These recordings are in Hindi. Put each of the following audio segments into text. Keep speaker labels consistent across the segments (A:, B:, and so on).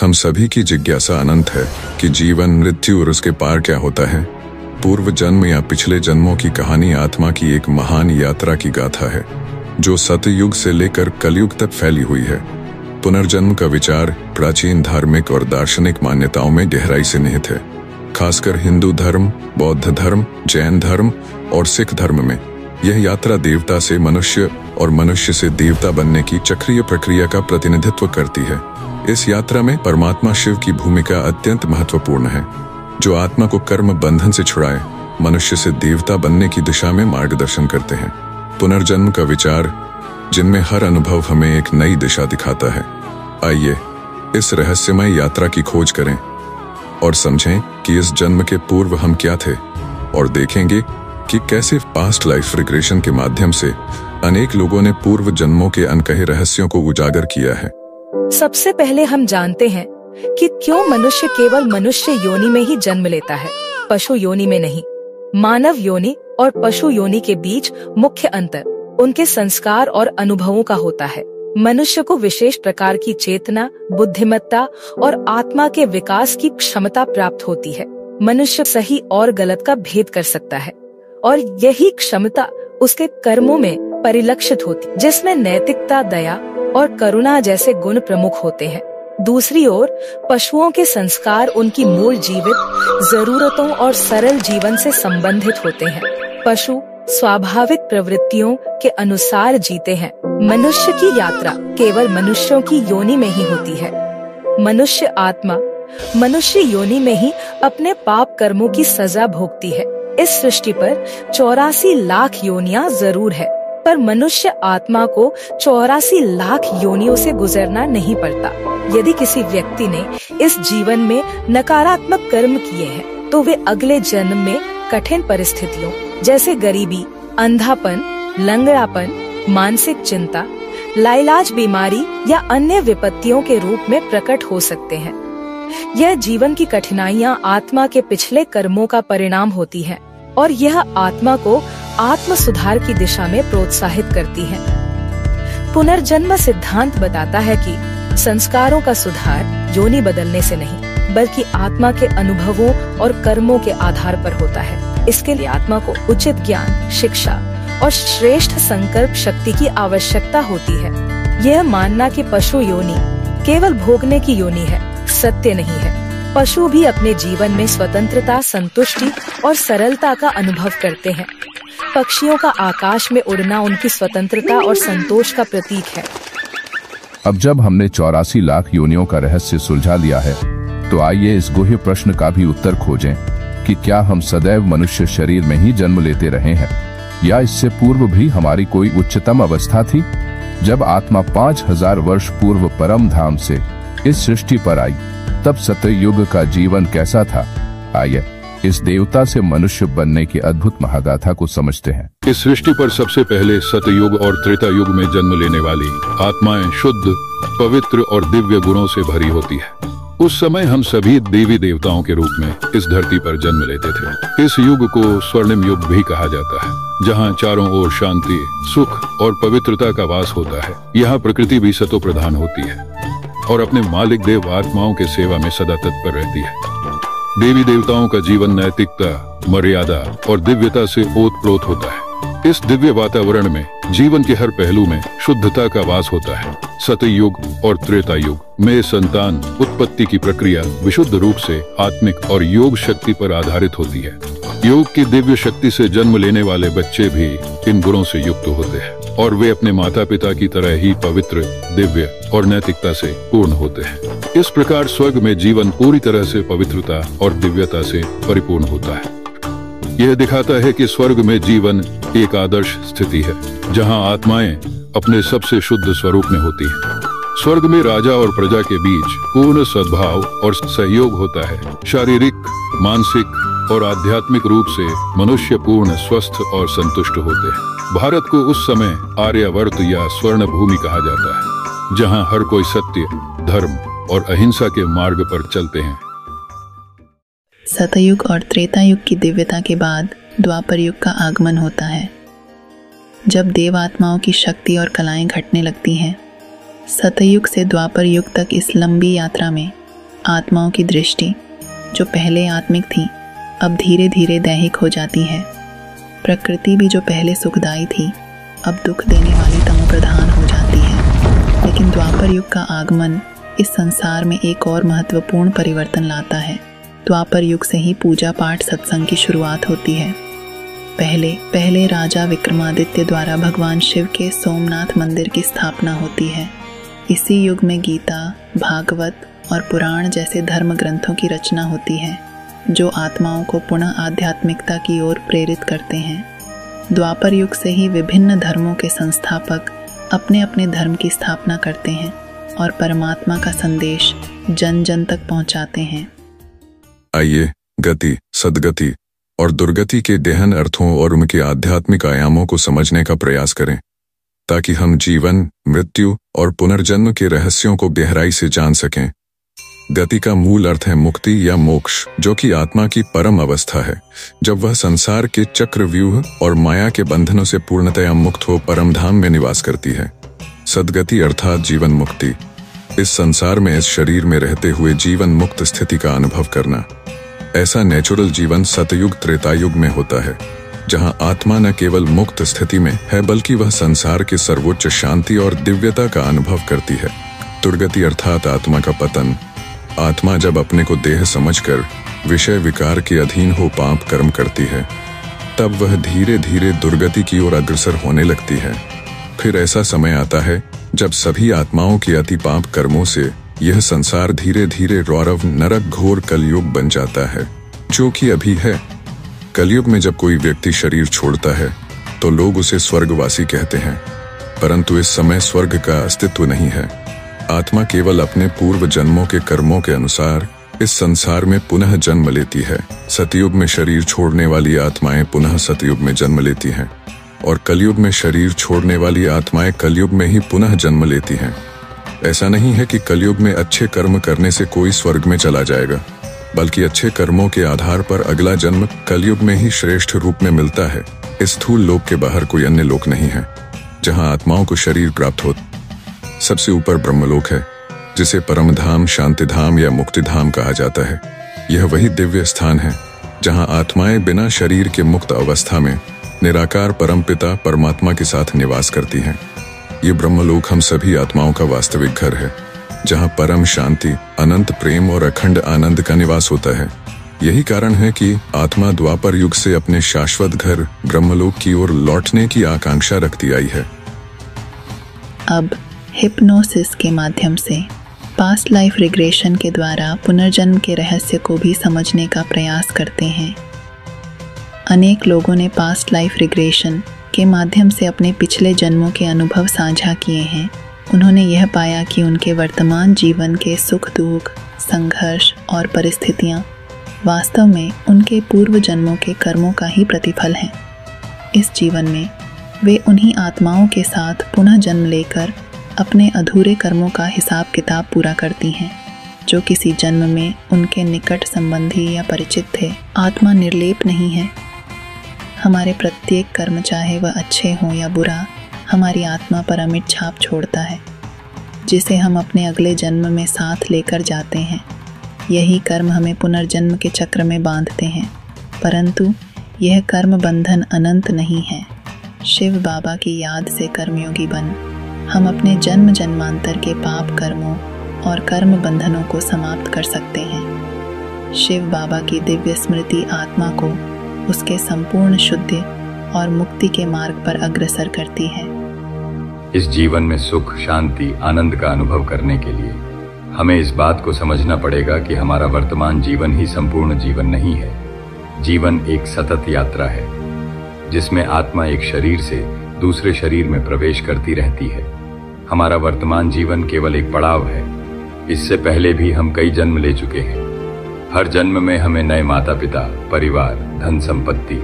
A: हम सभी की जिज्ञासा अनंत है कि जीवन, मृत्यु और उसके पार क्या होता है। पूर्व जन्म या पिछले जन्मों की कहानी आत्मा की एक महान यात्रा की गाथा है, जो सतयुग से लेकर कलयुग तक फैली हुई है। पुनर्जन्म का विचार प्राचीन धार्मिक और दार्शनिक मान्यताओं में गहराई से निहित है। खासकर हिंदू धर्म, बौद्ध धर्म, जैन धर्म और सिख धर्म में यह यात्रा देवता से मनुष्य और मनुष्य से देवता बनने की चक्रीय प्रक्रिया का प्रतिनिधित्व करती है। इस यात्रा में परमात्मा शिव की भूमिका अत्यंत महत्वपूर्ण है, जो आत्मा को कर्म बंधन से छुड़ाए मनुष्य से देवता बनने की दिशा में मार्गदर्शन करते हैं। पुनर्जन्म का विचार, जिनमें हर अनुभव हमें एक नई दिशा दिखाता है। आइए इस रहस्यमय यात्रा की खोज करें और समझें कि इस जन्म के पूर्व हम क्या थे, और देखेंगे कि कैसे पास्ट लाइफ रिग्रेशन के माध्यम से अनेक लोगों ने पूर्व जन्मों के अनकहे रहस्यों को उजागर किया है।
B: सबसे पहले हम जानते हैं कि क्यों मनुष्य केवल मनुष्य योनि में ही जन्म लेता है, पशु योनि में नहीं। मानव योनि और पशु योनि के बीच मुख्य अंतर उनके संस्कार और अनुभवों का होता है। मनुष्य को विशेष प्रकार की चेतना, बुद्धिमत्ता और आत्मा के विकास की क्षमता प्राप्त होती है। मनुष्य सही और गलत का भेद कर सकता है और यही क्षमता उसके कर्मों में परिलक्षित होती, जिसमें नैतिकता, दया और करुणा जैसे गुण प्रमुख होते हैं। दूसरी ओर पशुओं के संस्कार उनकी मूल जीवित जरूरतों और सरल जीवन से संबंधित होते हैं। पशु स्वाभाविक प्रवृत्तियों के अनुसार जीते हैं। मनुष्य की यात्रा केवल मनुष्यों की योनि में ही होती है। मनुष्य आत्मा मनुष्य योनि में ही अपने पाप कर्मों की सजा भोगती है। इस सृष्टि पर 84 लाख योनियां जरूर है, पर मनुष्य आत्मा को 84 लाख योनियों से गुजरना नहीं पड़ता। यदि किसी व्यक्ति ने इस जीवन में नकारात्मक कर्म किए हैं, तो वे अगले जन्म में कठिन परिस्थितियों जैसे गरीबी, अंधापन, लंगड़ापन, मानसिक चिंता, लाइलाज बीमारी या अन्य विपत्तियों के रूप में प्रकट हो सकते हैं। यह जीवन की कठिनाइयां आत्मा के पिछले कर्मों का परिणाम होती हैं और यह आत्मा को आत्म सुधार की दिशा में प्रोत्साहित करती है। पुनर्जन्म सिद्धांत बताता है कि संस्कारों का सुधार योनि बदलने से नहीं, बल्कि आत्मा के अनुभवों और कर्मों के आधार पर होता है। इसके लिए आत्मा को उचित ज्ञान, शिक्षा और श्रेष्ठ संकल्प शक्ति की आवश्यकता होती है। यह मानना कि पशु योनि केवल भोगने की योनि है, सत्य नहीं है। पशु भी अपने जीवन में स्वतंत्रता, संतुष्टि और सरलता का अनुभव करते हैं। पक्षियों का आकाश में उड़ना उनकी स्वतंत्रता और संतोष का प्रतीक है।
C: अब जब हमने 84 लाख योनियों का रहस्य सुलझा लिया है, तो आइए इस गुह्य प्रश्न का भी उत्तर खोजें कि क्या हम सदैव मनुष्य शरीर में ही जन्म लेते रहे हैं, या इससे पूर्व भी हमारी कोई उच्चतम अवस्था थी, जब आत्मा 5000 वर्ष पूर्व परम धाम से इस सृष्टि पर आई, तब सतयुग का जीवन कैसा था। आइए इस देवता से मनुष्य बनने की अद्भुत महागाथा को समझते हैं।
D: इस सृष्टि पर सबसे पहले सतयुग और त्रेता युग में जन्म लेने वाली आत्माएं शुद्ध, पवित्र और दिव्य गुणों से भरी होती है। उस समय हम सभी देवी देवताओं के रूप में इस धरती पर जन्म लेते थे। इस युग को स्वर्णिम युग भी कहा जाता है, जहाँ चारों ओर शांति, सुख और पवित्रता का वास होता है। यहाँ प्रकृति भी सतो प्रधान होती है और अपने मालिक देव आत्माओं के सेवा में सदा तत्पर रहती है। देवी देवताओं का जीवन नैतिकता, मर्यादा और दिव्यता से ओतप्रोत होता है। इस दिव्य वातावरण में जीवन के हर पहलू में शुद्धता का वास होता है। सतयुग और त्रेता युग में संतान उत्पत्ति की प्रक्रिया विशुद्ध रूप से आत्मिक और योग शक्ति पर आधारित होती है। योग की दिव्य शक्ति से जन्म लेने वाले बच्चे भी इन गुणों से युक्त होते हैं और वे अपने माता पिता की तरह ही पवित्र, दिव्य और नैतिकता से पूर्ण होते हैं। इस प्रकार स्वर्ग में जीवन पूरी तरह से पवित्रता और दिव्यता से परिपूर्ण होता है। यह दिखाता है कि स्वर्ग में जीवन एक आदर्श स्थिति है, जहां आत्माएं अपने सबसे शुद्ध स्वरूप में होती हैं। स्वर्ग में राजा और प्रजा के बीच पूर्ण सद्भाव और सहयोग होता है। शारीरिक, मानसिक और आध्यात्मिक रूप से मनुष्य पूर्ण, स्वस्थ और संतुष्ट होते हैं। भारत को उस समय आर्यावर्त या स्वर्ण भूमि कहा जाता है, जहां हर कोई सत्य, धर्म और अहिंसा के मार्ग पर चलते हैं।
E: सतयुग और त्रेता युग की दिव्यता के बाद द्वापर युग का आगमन होता है, जब देव आत्माओं की शक्ति और कलाएं घटने लगती हैं। सतयुग से द्वापर युग तक इस लंबी यात्रा में आत्माओं की दृष्टि जो पहले आत्मिक थी अब धीरे धीरे दैहिक हो जाती है। प्रकृति भी जो पहले सुखदायी थी अब दुख देने वाली तमोप्रधान हो जाती है। लेकिन द्वापर युग का आगमन इस संसार में एक और महत्वपूर्ण परिवर्तन लाता है। द्वापर युग से ही पूजा पाठ सत्संग की शुरुआत होती है। पहले राजा विक्रमादित्य द्वारा भगवान शिव के सोमनाथ मंदिर की स्थापना होती है। इसी युग में गीता, भागवत और पुराण जैसे धर्म ग्रंथों की रचना होती है जो आत्माओं को पुनः आध्यात्मिकता की ओर प्रेरित करते हैं। द्वापर युग से ही विभिन्न धर्मों के संस्थापक अपने अपने धर्म की स्थापना करते हैं और परमात्मा का संदेश जन जन तक पहुंचाते हैं।
A: आइए गति, सद्गति और दुर्गति के गहन अर्थों और उनके आध्यात्मिक आयामों को समझने का प्रयास करें ताकि हम जीवन, मृत्यु और पुनर्जन्म के रहस्यों को गहराई से जान सकें। गति का मूल अर्थ है मुक्ति या मोक्ष, जो कि आत्मा की परम अवस्था है जब वह संसार के चक्रव्यूह और माया के बंधनों से पूर्णतया मुक्त हो परम धाम में निवास करती है। सद्गति अर्थात जीवन मुक्ति, इस संसार में इस शरीर में रहते हुए जीवन मुक्त स्थिति का अनुभव करना। ऐसा नेचुरल जीवन सतयुग त्रेतायुग में होता है जहां आत्मा न केवल मुक्त स्थिति में है बल्कि वह संसार के सर्वोच्च शांति और दिव्यता का अनुभव करती है। दुर्गति अर्थात आत्मा का पतन, आत्मा जब अपने को देह समझकर विषय विकार के अधीन हो पाप कर्म करती है तब वह धीरे धीरे दुर्गति की ओर अग्रसर होने लगती है। फिर ऐसा समय आता है जब सभी आत्माओं के अति पाप कर्मों से यह संसार धीरे धीरे रौरव नरक घोर कलयुग बन जाता है, जो कि अभी है। कलयुग में जब कोई व्यक्ति शरीर छोड़ता है तो लोग उसे स्वर्गवासी कहते हैं, परंतु इस समय स्वर्ग का अस्तित्व नहीं है। आत्मा केवल अपने पूर्व जन्मों के कर्मों के अनुसार इस संसार में पुनः जन्म लेती है। सतयुग में शरीर छोड़ने वाली आत्माएं पुनः सतयुग में जन्म लेती हैं और कलयुग में शरीर छोड़ने वाली आत्माएं कलयुग में ही पुनः जन्म लेती हैं। ऐसा नहीं है कि कलयुग में अच्छे कर्म करने से कोई स्वर्ग में चला जाएगा, बल्कि अच्छे कर्मों के आधार पर अगला जन्म कलयुग में ही श्रेष्ठ रूप में मिलता है। इस स्थूल लोक के बाहर कोई अन्य लोक नहीं है जहां आत्माओं को शरीर प्राप्त हो। सबसे ऊपर ब्रह्मलोक है जिसे परमधाम, शांतिधाम या मुक्तिधाम कहा जाता है। यह वही दिव्य स्थान है जहां आत्माएं बिना शरीर के मुक्त अवस्था में निराकार परमपिता परमात्मा के साथ निवास करती हैं। ये ब्रह्मलोक हम सभी आत्माओं का वास्तविक घर है जहां परम शांति, अनंत प्रेम और अखंड आनंद का निवास होता है। यही कारण है कि आत्मा द्वापर युग से अपने शाश्वत घर ब्रह्मलोक की ओर लौटने की आकांक्षा रखती आई है।
E: अब हिप्नोसिस के माध्यम से पास्ट लाइफ रिग्रेशन के द्वारा पुनर्जन्म के रहस्य को भी समझने का प्रयास करते हैं। अनेक लोगों ने पास्ट लाइफ रिग्रेशन के माध्यम से अपने पिछले जन्मों के अनुभव साझा किए हैं। उन्होंने यह पाया कि उनके वर्तमान जीवन के सुख दुख, संघर्ष और परिस्थितियाँ वास्तव में उनके पूर्व जन्मों के कर्मों का ही प्रतिफल हैं। इस जीवन में वे उन्हीं आत्माओं के साथ पुनः जन्म लेकर अपने अधूरे कर्मों का हिसाब किताब पूरा करती हैं जो किसी जन्म में उनके निकट संबंधी या परिचित थे। आत्मा निर्लेप नहीं है। हमारे प्रत्येक कर्म, चाहे वह अच्छे हों या बुरा, हमारी आत्मा पर अमिट छाप छोड़ता है जिसे हम अपने अगले जन्म में साथ लेकर जाते हैं। यही कर्म हमें पुनर्जन्म के चक्र में बांधते हैं, परंतु यह कर्म बंधन अनंत नहीं है। शिव बाबा की याद से कर्मयोगी बन हम अपने जन्म जन्मांतर के पाप कर्मों और कर्म बंधनों को समाप्त कर सकते हैं। शिव बाबा की दिव्य स्मृति आत्मा को उसके संपूर्ण शुद्धि और मुक्ति के मार्ग पर अग्रसर करती है।
F: इस जीवन में सुख, शांति, आनंद का अनुभव करने के लिए हमें इस बात को समझना पड़ेगा कि हमारा वर्तमान जीवन ही संपूर्ण जीवन नहीं है। जीवन एक सतत यात्रा है जिसमें आत्मा एक शरीर से दूसरे शरीर में प्रवेश करती रहती है। हमारा वर्तमान जीवन केवल एक पड़ाव है। इससे पहले भी हम कई जन्म ले चुके हैं। हर जन्म में हमें नए माता पिता, परिवार, धन संपत्ति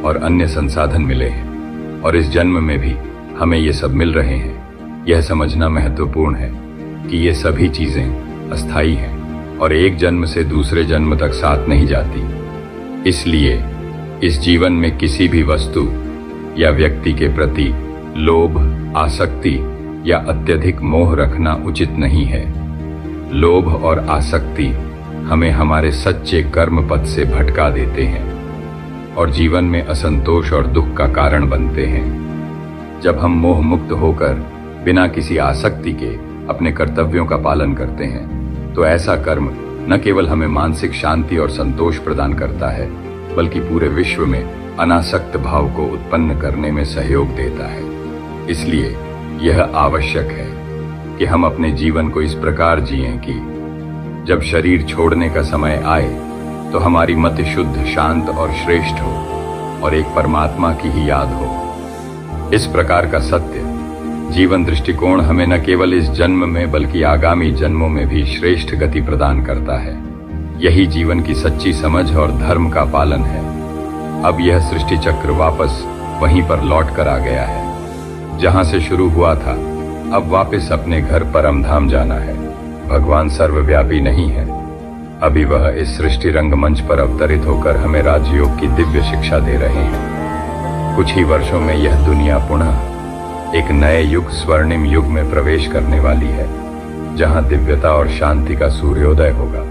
F: और अन्य संसाधन मिले हैं और इस जन्म में भी हमें ये सब मिल रहे हैं। यह समझना महत्वपूर्ण है कि ये सभी चीजें अस्थायी हैं और एक जन्म से दूसरे जन्म तक साथ नहीं जाती। इसलिए इस जीवन में किसी भी वस्तु या व्यक्ति के प्रति लोभ, आसक्ति या अत्यधिक मोह रखना उचित नहीं है। लोभ और आसक्ति हमें हमारे सच्चे कर्म पथ से भटका देते हैं और जीवन में असंतोष और दुख का कारण बनते हैं। जब हम मोह मुक्त होकर बिना किसी आसक्ति के अपने कर्तव्यों का पालन करते हैं तो ऐसा कर्म न केवल हमें मानसिक शांति और संतोष प्रदान करता है बल्कि पूरे विश्व में अनासक्त भाव को उत्पन्न करने में सहयोग देता है। इसलिए यह आवश्यक है कि हम अपने जीवन को इस प्रकार जिएं कि जब शरीर छोड़ने का समय आए तो हमारी मति शुद्ध, शांत और श्रेष्ठ हो और एक परमात्मा की ही याद हो। इस प्रकार का सत्य जीवन दृष्टिकोण हमें न केवल इस जन्म में बल्कि आगामी जन्मों में भी श्रेष्ठ गति प्रदान करता है। यही जीवन की सच्ची समझ और धर्म का पालन है। अब यह सृष्टि चक्र वापस वहीं पर लौट कर आ गया है जहां से शुरू हुआ था। अब वापस अपने घर परमधाम जाना है। भगवान सर्वव्यापी नहीं है। अभी वह इस सृष्टि रंगमंच पर अवतरित होकर हमें राजयोग की दिव्य शिक्षा दे रहे हैं। कुछ ही वर्षों में यह दुनिया पुनः एक नए युग, स्वर्णिम युग में प्रवेश करने वाली है जहां दिव्यता और शांति का सूर्योदय होगा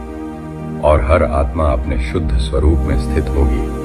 F: और हर आत्मा अपने शुद्ध स्वरूप में स्थित होगी।